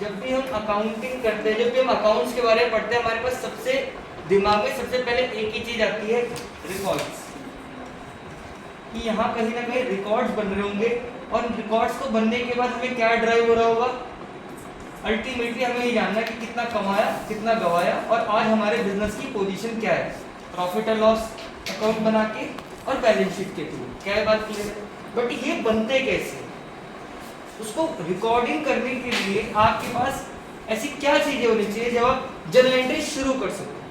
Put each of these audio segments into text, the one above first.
जब भी हम अकाउंटिंग करते हैं, जब भी हम अकाउंट्स के बारे में पढ़ते हैं, हमारे पास सबसे दिमाग में सबसे पहले एक ही चीज आती है, रिकॉर्ड्स। कि यहाँ कहीं ना कहीं रिकॉर्ड्स बन रहे होंगे और रिकॉर्ड्स को बनने के बाद हमें क्या ड्राइव हो रहा होगा, अल्टीमेटली हमें ये जानना है कि कितना कमाया, कितना गवाया और आज हमारे बिजनेस की पोजीशन क्या है, प्रॉफिट एंड लॉस अकाउंट बना के और बैलेंस शीट के थ्रू। क्या है बात क्लियर है? बट ये बनते कैसे, उसको रिकॉर्डिंग करने के लिए आपके पास ऐसी क्या चीजें होनी चाहिए जब आप जर्नल एंट्री शुरू कर सको।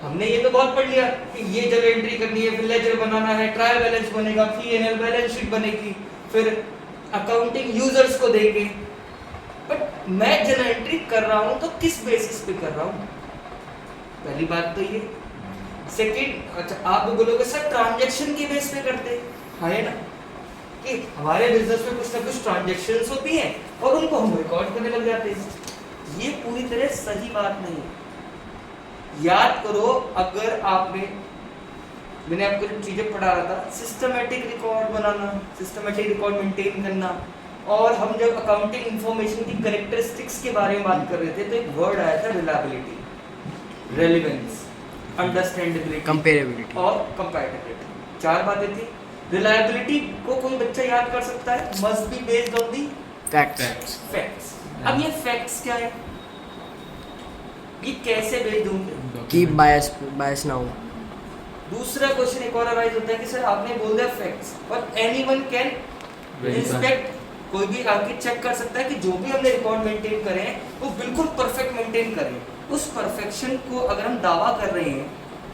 हमने ये तो बहुत पढ़ लिया कि ये जर्नल एंट्री करनी है, फिर लेजर बनाना है, ट्रायल बैलेंस बनेगा, P&L बैलेंस शीट बनेगी, फिर अकाउंटिंग यूजर्स को देंगे। बट मैं जर्नल एंट्री कर रहा हूं तो किस बेसिस पे कर रहा हूं, पहली बात तो ये। सेकंड, अच्छा आप बोलोगे सर ट्रांजैक्शन के बेस पे करते हैं, है ना, कि हमारे बिजनेस में कुछ ना कुछ ट्रांजैक्शंस होती हैं और उनको हम रिकॉर्ड करने लग जाते हैं। ये पूरी तरह सही बात नहीं है। याद करो, अगर आपने, मैंने आपको जो चीजें पढ़ा रहा था, सिस्टमैटिक रिकॉर्ड बनाना, सिस्टमैटिक रिकॉर्ड मेंटेन करना, और हम जब अकाउंटिंग इंफॉर्मेशन की कैरेक्टरिस्टिक्स के बारे में बात कर रहे थे तो एक वर्ड आया था रिलायबिलिटी, रेलेवेंस, अंडरस्टैंडेबिलिटी, कंपेरेबिलिटी और कंपैटिबिलिटी। चार बातें थी। रिलायबिलिटी को कोई बच्चा याद कर सकता है, must be based on the facts. अब ये फैक्ट्स क्या है, ये कैसे बेस्ड होंगे कि बायस ना हो। दूसरा क्वेश्चन एक और अराइज होता है कि सर आपने बोल दिया फैक्ट्स, और एनीवन कैन इंस्पेक्ट, कोई भी आके चेक कर सकता है कि जो भी हमने रिकॉर्ड मेंटेन करे हैं वो बिल्कुल परफेक्ट मेंटेन करें। उस परफेक्शन को अगर हम दावा कर रहे हैं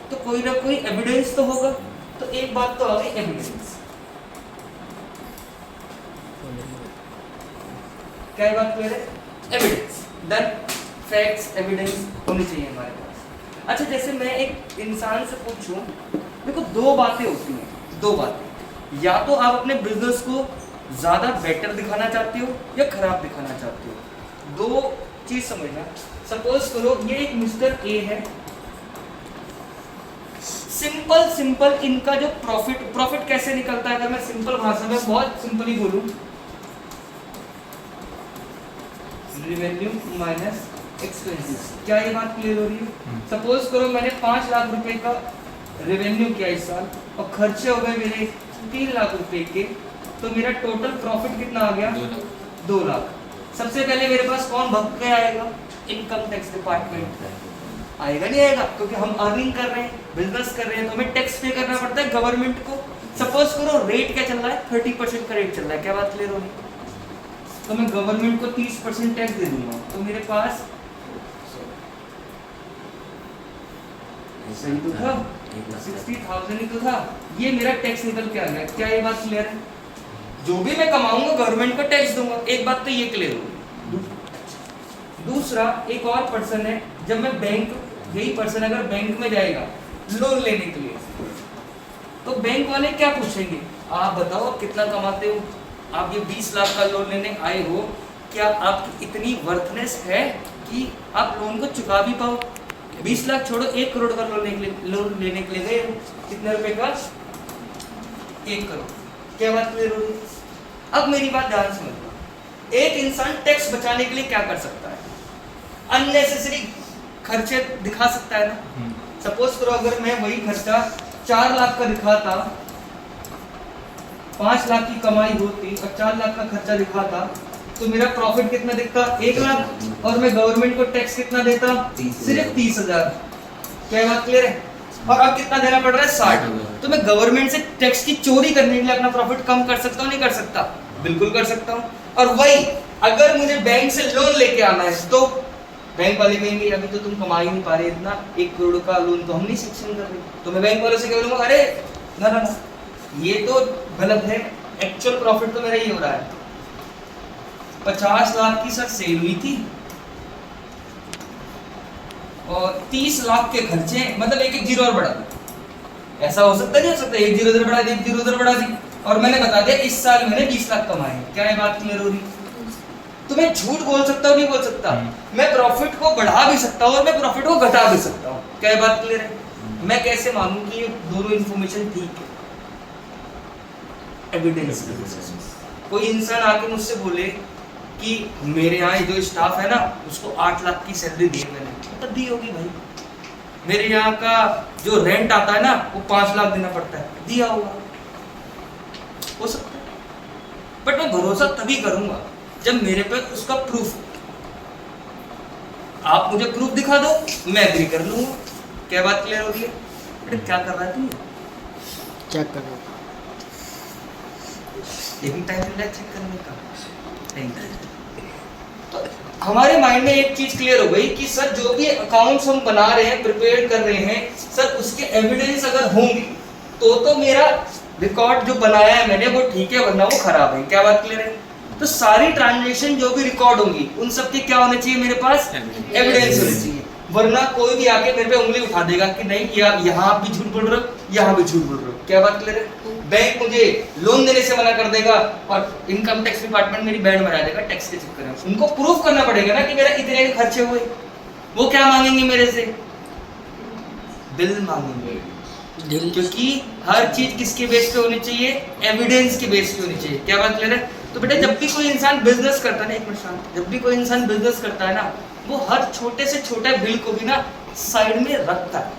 तो कोई ना कोई एविडेंस तो होगा। तो एक बात तो आ गई एविडेंस। क्या ये बात क्लियर है? एविडेंस डन, फैक्ट्स एविडेंस होनी चाहिए हमारे पास। अच्छा, जैसे मैं एक इंसान से पूछूं, देखो दो बातें होती हैं, दो बातें, या तो आप अपने बिजनेस को ज्यादा बेटर दिखाना चाहते हो या खराब दिखाना चाहते हो। दो चीज समझना। सपोज करो ये एक मिस्टर ए है, सिंपल इनका जो प्रॉफिट कैसे निकलता है, अगर मैं सिंपल भाषा में बहुत सिंपली बोलूं, रेवेन्यू माइनस एक्सपेंसेस। क्या ये बात क्लियर हो रही है? सपोज करो मैंने 5 लाख रुपए का रेवेन्यू किया इस साल और खर्चे हो गए मेरे 3 लाख रुपए के, तो मेरा टोटल प्रॉफिट कितना आ गया? 2 लाख। सबसे पहले मेरे पास कौन भग के आएगा? इनकम टैक्स डिपार्टमेंट आएगा, नहीं आएगा? क्योंकि हम अर्निंग कर रहे हैं, बिजनेस कर रहे हैं, तो हमें टैक्स पे करना पड़ता है गवर्नमेंट को। सपोज करो रेट क्या चल रहा है, 30% का रेट चल रहा है। क्या बात क्लियर होगी? तो मैं गवर्नमेंट को 30% टैक्स दे दूंगा, तो मेरे पास सही तो था, 60,000 ही तो था, ये मेरा टैक्स निकल के आ गया। क्या ये बात क्लियर है? जो भी मैं कमाऊंगा गवर्नमेंट को टैक्स दूंगा। एक बात तो ये क्लियर होगी। दूसरा, एक और पर्सन है, जब मैं बैंक, यही पर्सन अगर बैंक में जाएगा लोन लेने के लिए, तो बैंक वाले क्या पूछेंगे? आप बताओ कितना कमाते हो, आप ये 20 लाख का लोन लेने आए हो, क्या आपकी इतनी वर्थनेस है कि आप लोन को चुका भी पाओ? 20 लाख छोड़ो, 1 करोड़ का लोन लेने के लिए गए, कितने रुपए का? 1 करोड़। क्या बात क्लियर हो रही? अब मेरी बात ध्यान से समझना। एक इंसान टैक्स बचाने के लिए क्या कर सकता है? अननेसेसरी खर्चे दिखा सकता है ना। सपोज करो अगर मैं वही खर्चा 4 लाख का दिखाता, 5 लाख की कमाई होती और 4 लाख का खर्चा दिखाता, तो मेरा प्रॉफिट कितना दिखता? 1 लाख, और मैं गवर्नमेंट को टैक्स कितना देता? सिर्फ 30,000। क्या बात क्लियर है? और अब कितना देना पड़ रहा है? 60। तो मैं गवर्नमेंट से टैक्स की चोरी करने के लिए अपना प्रॉफिट कम कर सकता हूँ, नहीं कर सकता? बिल्कुल कर सकता हूँ। और वही अगर मुझे बैंक से लोन लेके आना है, तो बैंक वाले कहेंगे अभी तो तुम कमा ही नहीं पा रहे इतना, 1 करोड़ का लोन तो हम नहीं सैंक्शन कर रहे। तो मैं बैंक वालों से क्या बोलूंगा? अरे ना, ये तो गलत है, एक्चुअल प्रॉफिट तो मेरा ये हो रहा है, 50 लाख की सर सेल हुई थी और 30 लाख के खर्चे, मतलब एक जीरो और बढ़ा दी। ऐसा हो सकता नहीं हो सकता? एक जीरो उधर बढ़ा दी, एक जीरो उधर बढ़ा दी, और मैंने बता दिया इस साल मैंने 20 लाख कमाए। क्या ये बात क्लियर हो रही? तो मैं झूठ बोल सकता हूँ, नहीं बोल सकता? मैं प्रॉफिट को बढ़ा भी सकता हूँ और मैं प्रॉफिट को घटा भी सकता हूँ। क्या ये बात क्लियर है? मैं कैसे मानूं कि ये दोनों इन्फॉर्मेशन ठीक है? एविडेंस। कोई इंसान आके मुझसे बोले कि मेरे यहाँ जो स्टाफ है ना उसको 8 लाख की सैलरी दी है मैंने, तो दी होगी भाई। मेरे यहाँ का जो रेंट आता है ना वो 5 लाख देना पड़ता है, दिया होगा, हो सकता है। बट मैं भरोसा तभी करूंगा जब मेरे पे उसका प्रूफ हो। आप मुझे प्रूफ दिखा दो, मैं एग्री कर लूंगा। क्या बात क्लियर हो रही है? अरे क्या कर रहा है तू? चेक करो, ये भी टाइम मिल रहा है चेक करने का। तो हमारे माइंड में एक चीज क्लियर हो गई कि सर जो भी अकाउंट्स हम बना रहे हैं, प्रिपेयर कर रहे हैं, सर उसके एविडेंस अगर होंगे तो मेरा रिकॉर्ड जो बनाया है मैंने वो ठीक है, वरना वो खराब है। क्या बात क्लियर है? तो सारी ट्रांजैक्शन जो भी रिकॉर्ड होंगी उन सब के क्या होने चाहिए मेरे पास? एविडेंस होने चाहिए। वरना कोई भी आके मेरे पे उंगली उठा देगा कि नहीं यार यहाँ भी झूठ बोल रहे हो, यहाँ भी झूठ बोल रहे हो। क्या बात क्लियर है? बैंक मुझे लोन देने से मना कर देगा और इनकम टैक्स डिपार्टमेंट मेरी बैंड बजा देगा टैक्स के चक्कर में। उनको प्रूफ करना पड़ेगा ना कि मेरा इतने के खर्चे हुए। वो क्या मांगेंगे मेरे से? बिल मांगेंगे, क्योंकि हर चीज किसके बेस पे होनी चाहिए? एविडेंस के बेस पे होनी चाहिए। क्या बात क्लियर है? तो बेटा जब भी कोई इंसान बिजनेस करता है ना, एक मिनट शांत, जब भी कोई इंसान बिजनेस करता है ना, वो हर छोटे से छोटे बिल को भी ना साइड में रखता है।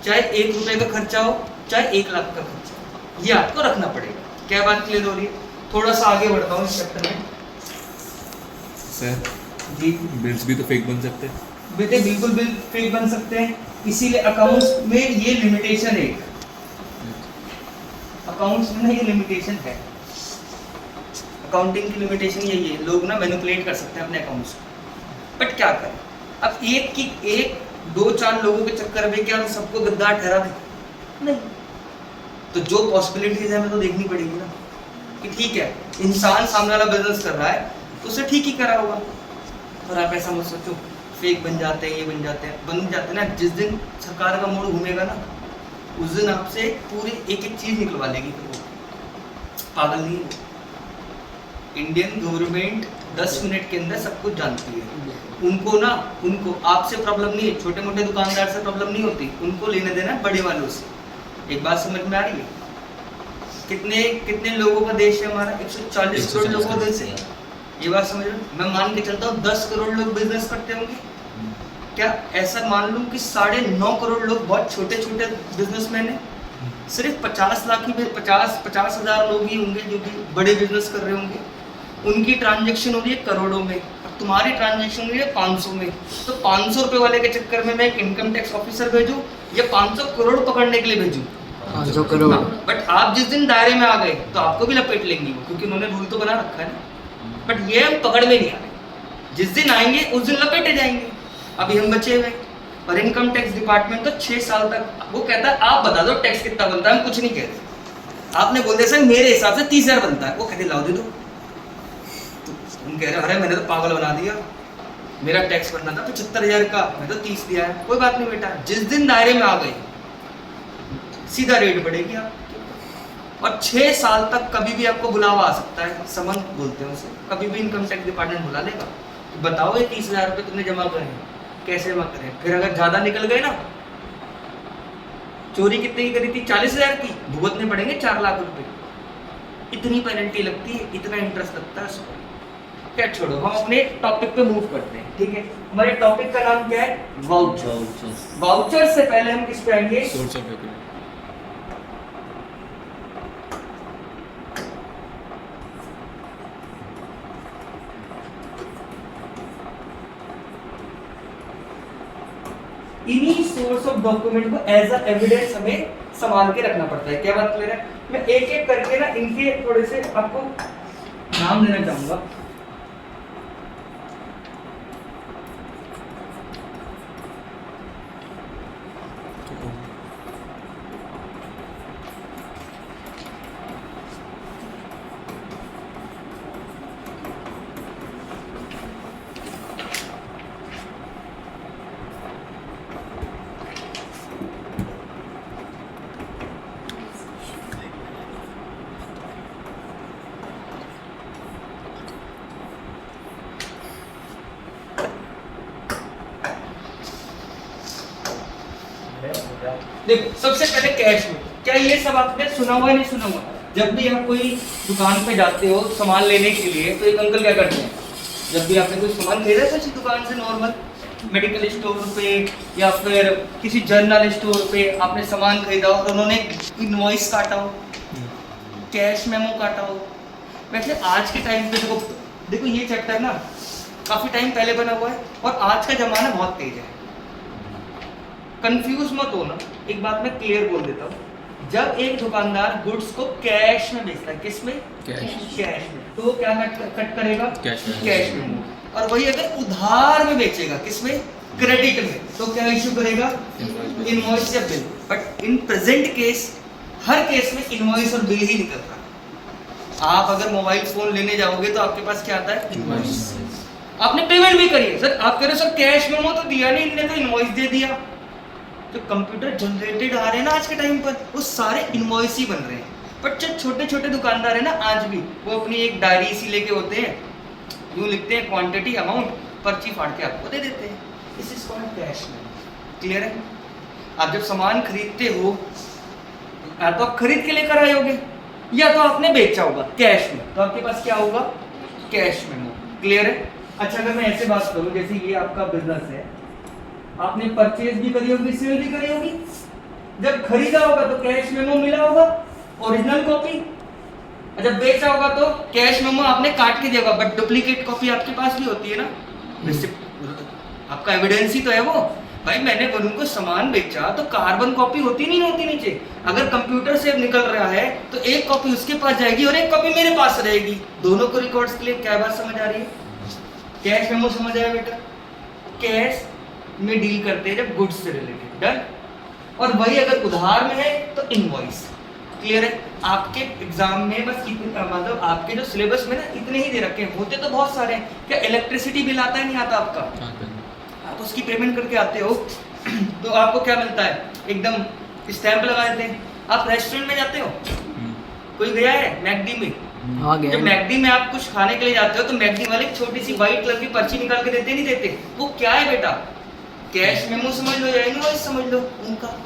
चाहे 1 रुपए का खर्चा हो, चाहे 1 लाख का खर्चा हो, ये आपको रखना पड़ेगा। क्या बात क्लियर हो रही है? थोड़ा सा आगे बढ़ता हूँ इस चैप्टर में। सर जी बिल्स भी तो फेक बन सकते हैं। बेटे बिल्कुल बिल फेक बन सकते हैं, इसीलिए अकाउंट्स में ये लिमिटेशन है। अकाउंट्स में ना ये लिमिटेशन है, अकाउंटिंग की लिमिटेशन यही है। लोग ना मैनिपुलेट कर सकते हैं अपने अकाउंट्स को, बट क्या करें? अब एक 2-4 लोगों के चक्कर में क्या सबको गद्दार ठहरा दे? नहीं। तो जो पॉसिबिलिटीज है हमें तो देखनी पड़ेगी ना कि ठीक है इंसान सामने वाला बिजनेस कर रहा है तो उसे ठीक ही करा होगा। और आप ऐसा मत सोचो फेक बन जाते हैं, ये बन जाते हैं ना। जिस दिन सरकार का मूड घूमेगा ना उस दिन आपसे पूरी एक चीज निकलवा लेगी। तो पागल नहीं है। इंडियन गवर्नमेंट 10 मिनट के अंदर सब कुछ जानती है। उनको आपसे प्रॉब्लम नहीं है, छोटे मोटे दुकानदार से प्रॉब्लम नहीं होती, उनको लेने देना बड़े वालों से। एक बात समझ में आ रही है? कितने लोगों का देश है हमारा? 140 करोड़ लोगों का देश है। ये बात समझ लो। मैं मान के चलता हूँ 10 करोड़ लोग बिजनेस करते होंगे। क्या ऐसा मान लूं कि 9.5 करोड़ लोग बहुत छोटे छोटे बिजनेसमैन हैं? सिर्फ 50,000 लोग ही होंगे जो कि बड़े बिजनेस कर रहे होंगे। उनकी ट्रांजैक्शन हो रही है करोड़ों में और तुम्हारी ट्रांजैक्शन हो रही है 500 में। तो 500 रुपए वाले के चक्कर में मैं एक इनकम टैक्स ऑफिसर भेजूं या 500 करोड़ पकड़ने के लिए भेजूं? 500 करोड़। बट आप जिस दिन दायरे में आ गए तो आपको भी लपेट लेंगी वो, क्योंकि उन्होंने रूल तो बना रखा है ना। बट ये हम पकड़ में नहीं आ रहे। जिस दिन आएंगे उस दिन लपेटे जाएंगे। अभी हम बचे हुए। और इनकम टैक्स डिपार्टमेंट तो 6 साल तक वो कहता है आप बता दो टैक्स कितना बनता है, हम कुछ नहीं कहते। आपने बोल दिया सर मेरे हिसाब से 30,000 बनता है, वो कहते लाओ दे दो। तो हम कह रहे अरे मैंने तो पागल बना दिया, मेरा टैक्स बनना था 75,000 का, मैं तो 30 दिया है। कोई बात नहीं बेटा, जिस दिन दायरे में आ गए सीधा रेट बढ़ेगी आपकी। और 6 साल तक कभी भी आपको बुलावा आ सकता है, समन बोलते हैं उसे। कभी भी इनकम टैक्स डिपार्टमेंट बुला लेगा, तो बताओ ये 30,000 रुपये तुमने जमा करे हैं, कैसे जमा करें? फिर अगर ज्यादा निकल गए ना, चोरी कितने की करी थी? 40,000 की, भुगतने पड़ेंगे 4 लाख रुपए। इतनी पेनल्टी लगती है, इतना इंटरेस्ट लगता है उसको। क्या छोड़ो, हम अपने टॉपिक पे मूव करते हैं। ठीक है, हमारे टॉपिक का नाम क्या है? वाउचर। वाउचर से पहले हम किस पे आएंगे? Source of revenue. इन्हीं सोर्स ऑफ डॉक्यूमेंट को एज अ एविडेंस हमें संभाल के रखना पड़ता है। क्या बात क्लियर है? मैं एक एक करके ना इनके थोड़े से आपको नाम देना चाहूंगा। देखो सबसे पहले कैश में, क्या ये सब आपने सुना हुआ है? नहीं सुना हुआ? जब भी आप कोई दुकान पे जाते हो सामान लेने के लिए तो एक अंकल क्या करते हैं, जब भी आपने कोई सामान खरीदा था किसी दुकान से नॉर्मल मेडिकल स्टोर पे या फिर किसी जनरल स्टोर पे आपने सामान खरीदा हो और उन्होंने इनवॉइस काटा हो, कैश मेमो काटा हो। वैसे आज के टाइम पे देखो ये चैप्टर ना काफ़ी टाइम पहले बना हुआ है और आज का ज़माना बहुत तेज है। कंफ्यूज मत होना, एक बात मैं क्लियर बोल देता हूँ, जब एक दुकानदार गुड्स को कैश में बेचता है, किस में? कैश में, तो वो क्या कट करेगा? कैश में। और वही अगर उधार में बेचेगा, किस में? क्रेडिट में, तो क्या इशू करेगा? इनवॉइस या bill. But in present case her case में इनवॉइस और बिल ही निकल रहा है। आप अगर मोबाइल फोन लेने जाओगे तो आपके पास क्या आता है? इनवॉइस। आपने पेमेंट भी करी है, सर आप कह रहे हो सर कैश मेमो तो दिया नहीं, इनने तो इनवॉइस दे दिया। जो कंप्यूटर जनरेटेड आ रहे हैं ना आज के टाइम पर, वो सारे इनवॉइस ही बन रहे हैं। बट जो छोटे छोटे दुकानदार है ना आज भी, वो अपनी एक डायरी सी लेके होते हैं, यूँ लिखते हैं क्वांटिटी अमाउंट, पर्ची फाड़ के आपको दे देते हैं। This is called cash memo. Clear है? आप जब सामान खरीदते हो या तो आप खरीद के लेकर आए होगे या तो आपने बेचा होगा कैश में, तो आपके पास क्या होगा? Cash memo. क्लियर है? अच्छा अगर मैं ऐसे बात करूं, जैसे ये आपका बिजनेस है, आपने परचेज भी करी होगी, सेल भी करी होगी, जब खरीदा होगा तो कैश मेमो मिला होगा, ओरिजिनल कॉपी, जब बेचा होगा तो कैश मेमो आपने काट के दिया होगा, बट डुप्लीकेट कॉपी आपके पास भी होती है ना, रिसिप्ट आपका एविडेंस ही तो है वो। भाई मैंने वरुण को सामान बेचा तो कार्बन कॉपी होती नहीं होती नीचे, अगर कंप्यूटर से निकल रहा है तो एक कॉपी उसके पास जाएगी और एक कॉपी मेरे पास रहेगी, दोनों को रिकॉर्ड्स के लिए। क्या बात समझ आ रही है? कैश मेमो समझ आया बेटा? कैश में डील करते हैं जब गुड्स से रिलेटेड, डन। और वही अगर उधार में है तो इनवॉइस। क्लियर है? आपके एग्जाम में बस इतने, मतलब आपके जो सिलेबस में ना इतने ही दे रखे हैं, होते तो बहुत सारे हैं। क्या इलेक्ट्रिसिटी बिल आता है नहीं आता आपका? आप उसकी पेमेंट करके आते हो तो आपको क्या मिलता है? एकदम स्टैंप लगा देते हैं। आप रेस्टोरेंट में जाते हो, कोई गया है मैकडी में? जब मैकडी में आप कुछ खाने के लिए जाते हो तो मैकडी वाले एक छोटी सी व्हाइट कलर की पर्ची निकाल के देते नहीं देते? वो क्या है बेटा? कैश मेमो समझ लो या इनवॉइस समझ लो। उनका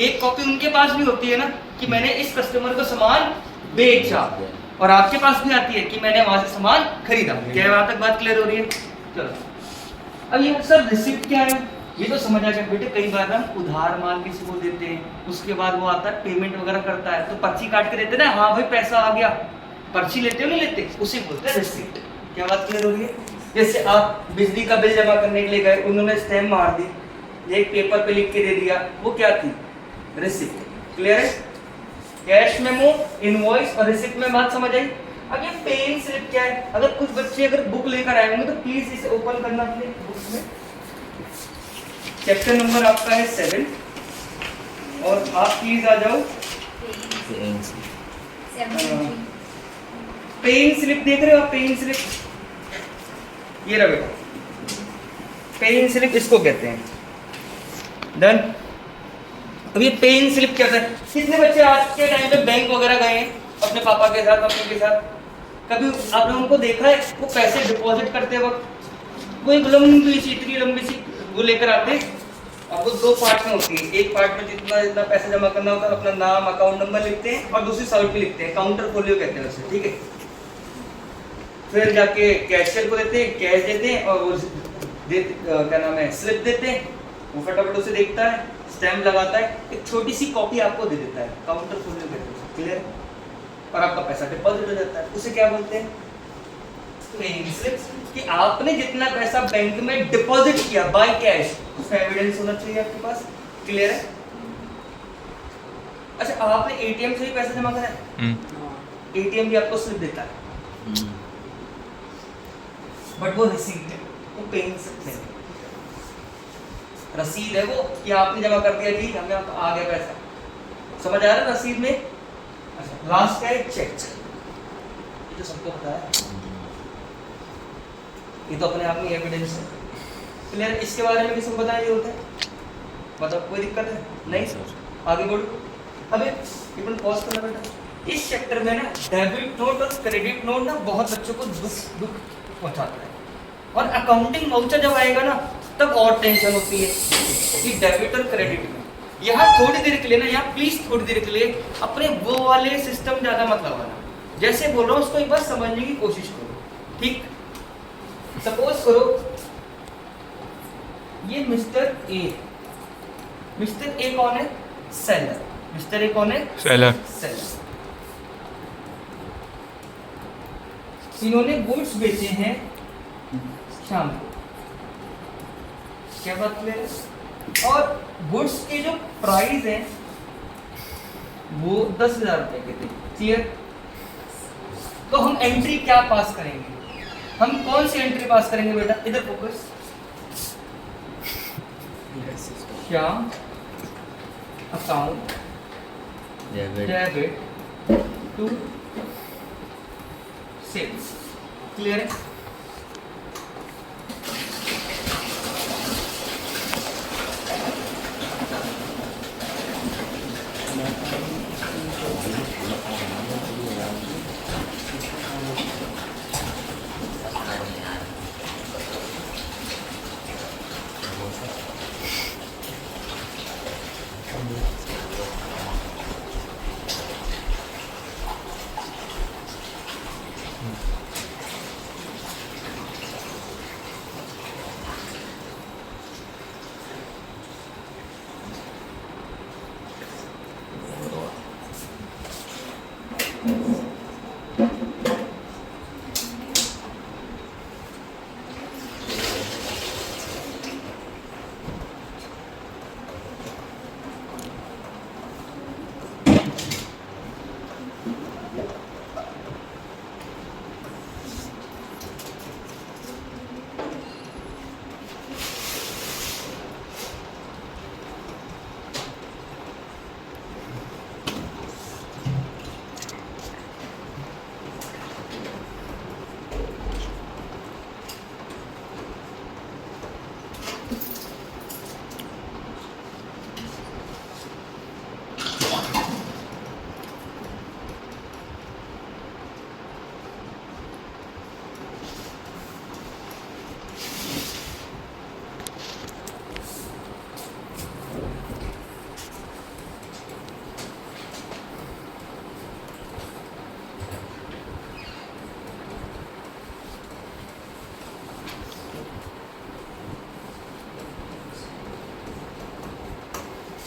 एक कॉपी उनके पास भी होती है ना कि मैंने इस कस्टमर को सामान बेचा, और आपके पास भी आती है कि मैंने वहां से सामान खरीदा। क्या वहां तक बात क्लियर हो रही है? चलो अब ये सर रिसिप्ट क्या है, ये तो समझ आ गया बेटे। कई बार हम उधार माल किसी को देते हैं, उसके बाद वो आता है पेमेंट वगैरह करता है तो पर्ची काट के देते ना, हाँ भाई पैसा आ गया। पर्ची लेते हो नहीं लेते, उसे बोलते हैं रिसिप्ट। क्या बात क्लियर हो रही है? जैसे आप बिजली का बिल जमा करने के लिए गए, उन्होंने स्टैम्प मार दी, एक पेपर पे लिख के दे दिया, वो क्या थी? रिसिप्ट। क्लियर है? कैश मेमो, इनवॉइस और रिसिप्ट में बात समझ आई। अब ये पेइंग स्लिप क्या है? अगर कुछ बच्चे अगर बुक लेकर आए होंगे तो प्लीज इसे ओपन करना अपने बुक्स में। चैप्टर नंबर आपका है 7 और आप प्लीज आ जाओ। पेइंग स्लिप देख रहे हो आप? पेइंग स्लिप ये रहा बेटा, पेइंग स्लिप इसको कहते हैं। डन। अब ये पेइंग स्लिप क्या है? कितने बच्चे आज के टाइम पे बैंक वगैरह गए हैं अपने पापा के साथ, मम्मी के साथ? कभी आपने उनको देखा है वो पैसे डिपॉजिट करते वक्त वो एक लंबी सी, इतनी लंबी सी वो लेकर आते हैं, और वो 2 पार्ट में होती है। एक पार्ट में जितना पैसा जमा करना होता है अपना नाम अकाउंट नंबर लिखते हैं, और दूसरी साइड पे लिखते हैं, काउंटर फोलियो कहते हैं उसे। ठीक है? फिर जाके कैशियर को देते हैं, कैश देते हैं, और वो क्या नाम है, स्लिप देते हैं। वो फटाफट उसे देखता है, स्टैम्प लगाता है, एक छोटी सी कॉपी आपको दे देता है, काउंटर फोलियो कहते हैं। क्लियर? और आपका पैसा डिपॉजिट हो जाता है। उसे क्या बोलते हैं? Paying slip. कि आपने जितना पैसा बैंक में डिपॉजिट किया बाय कैश, उसका एविडेंस होना चाहिए आपके पास। क्लियर है? अच्छा आपने एटीएम से ही पैसा जमा करा है, एटीएम भी आपको स्लिप देता है, बट वो रिसीट है, वो पेइंग स्लिप है, रसीद है वो कि आपने जमा कर दिया, ठीक हमें आ गया पैसा। समझ आ रहा है रसीद में? अच्छा लास्ट है चेक। ये तो सबको पता है, ये तो अपने आप में एविडेंस है। क्लियर? इसके बारे में किसी को बताया ये होता है? मतलब कोई दिक्कत है? नहीं सर। आगे बढ़ो। अब एक पॉज करना बेटा। इस चैप्टर में ना डेबिट नोट और क्रेडिट नोट ना बहुत बच्चों को दुख पहुंचाता है, और अकाउंटिंग वाउचर जब आएगा ना तब और टेंशन होती है कि डेबिट और क्रेडिट में। यहाँ थोड़ी देर के लिए ना, यहाँ प्लीज थोड़ी देर के लिए अपने वो वाले सिस्टम ज़्यादा मत लगाना। जैसे बोल रहा हूँ उसको एक बार समझने की कोशिश करो। ठीक? सपोज करो ये मिस्टर ए कौन है? सेलर। मिस्टर ए कौन है? सेलर। सेलर। इन्होंने गुड्स बेचे हैं शाम को, क्या बात क्लियर है? और गुड्स के जो प्राइस है वो 10,000 रुपए के थे, क्लियर? तो हम एंट्री क्या पास करेंगे? हम कौन सी एंट्री पास करेंगे बेटा? इधर focus. Shyam account debit to sales, clear है?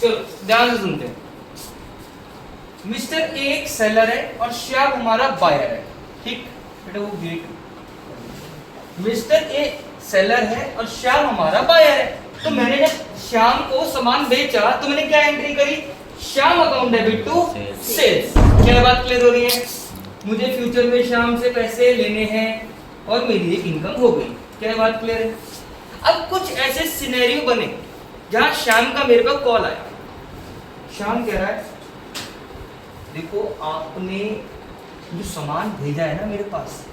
चलो ध्यान से सुनते हैं। मिस्टर ए एक सेलर है और श्याम हमारा बायर है, ठीक बेटा? वो गेट। मिस्टर ए सेलर है और श्याम हमारा बायर है। तो मैंने जब श्याम को सामान बेचा तो मैंने क्या एंट्री करी? Shyam account debit to sales. क्या बात क्लियर हो रही है? मुझे फ्यूचर में श्याम से पैसे लेने हैं और मेरी एक इनकम हो गई। क्या बात क्लियर है? अब कुछ ऐसे सिनेरियो बने जहां श्याम का मेरे पास कॉल आया। श्याम कह रहा है देखो आपने जो सामान भेजा है ना मेरे पास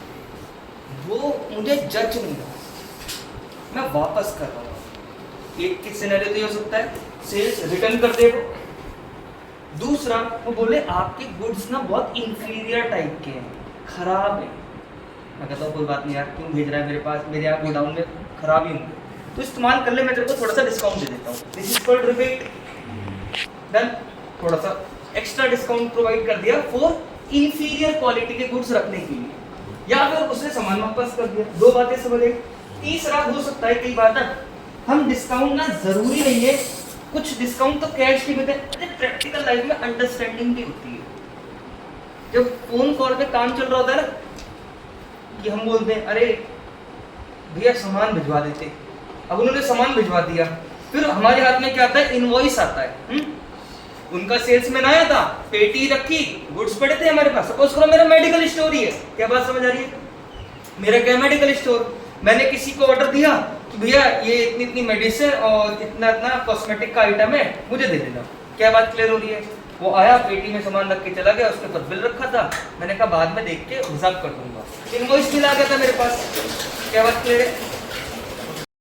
वो मुझे जज नहीं रहा, मैं वापस कर रहा हूँ। एक किस सिनेरियो तो ये हो सकता है सेल्स रिटर्न कर दे वो। दूसरा वो बोले आपके गुड्स ना बहुत इंफीरियर टाइप के हैं, खराब है। मैं कहता हूँ कोई बात नहीं यार, क्यों भेज रहा है मेरे पास, मेरे यहाँ गोडाउन में खराब ही होंगे तो इस्तेमाल कर ले, मैं तेरे को थोड़ा सा डिस्काउंट दे देता हूँ। This is called rebate. Done. थोड़ा सा एक्स्ट्रा डिस्काउंट प्रोवाइड कर दिया फॉर इंफीरियर क्वालिटी के गुड्स रखने के लिए, या फिर उसने सामान वापस कर दिया। दो बातें समझ आई। तीसरा हो सकता है कई बार तक हम डिस्काउंट ना जरूरी नहीं है, कुछ डिस्काउंट तो कैश की मिलते हैं। प्रैक्टिकल लाइफ में अंडरस्टैंडिंग भी होती है। जब फोन कॉल पे काम चल रहा होता है ना कि हम बोलते हैं अरे भैया सामान भिजवा देते, अब उन्होंने सामान भिजवा दिया, फिर हमारे हाथ में क्या आता है? इनवॉइस आता है। उनका सेल्समैन आया था, पेटी रखी, गुड्स पड़े थे हमारे पास। सपोज करो मेरा मेडिकल स्टोर ही है, क्या बात समझ आ रही है? मेरा क्या मेडिकल स्टोर, मैंने किसी को ऑर्डर दिया कि भैया ये इतनी इतनी मेडिसिन और इतना इतना कॉस्मेटिक का आइटम है, मुझे दे देना। क्या बात क्लियर हो रही है? वो आया, पेटी में सामान रख के चला गया, उसके ऊपर बिल रखा था, मैंने कहा बाद में देख के हिसाब कर दूंगा। इनवॉइस मिला गया था मेरे पास। क्या बात क्लियर है?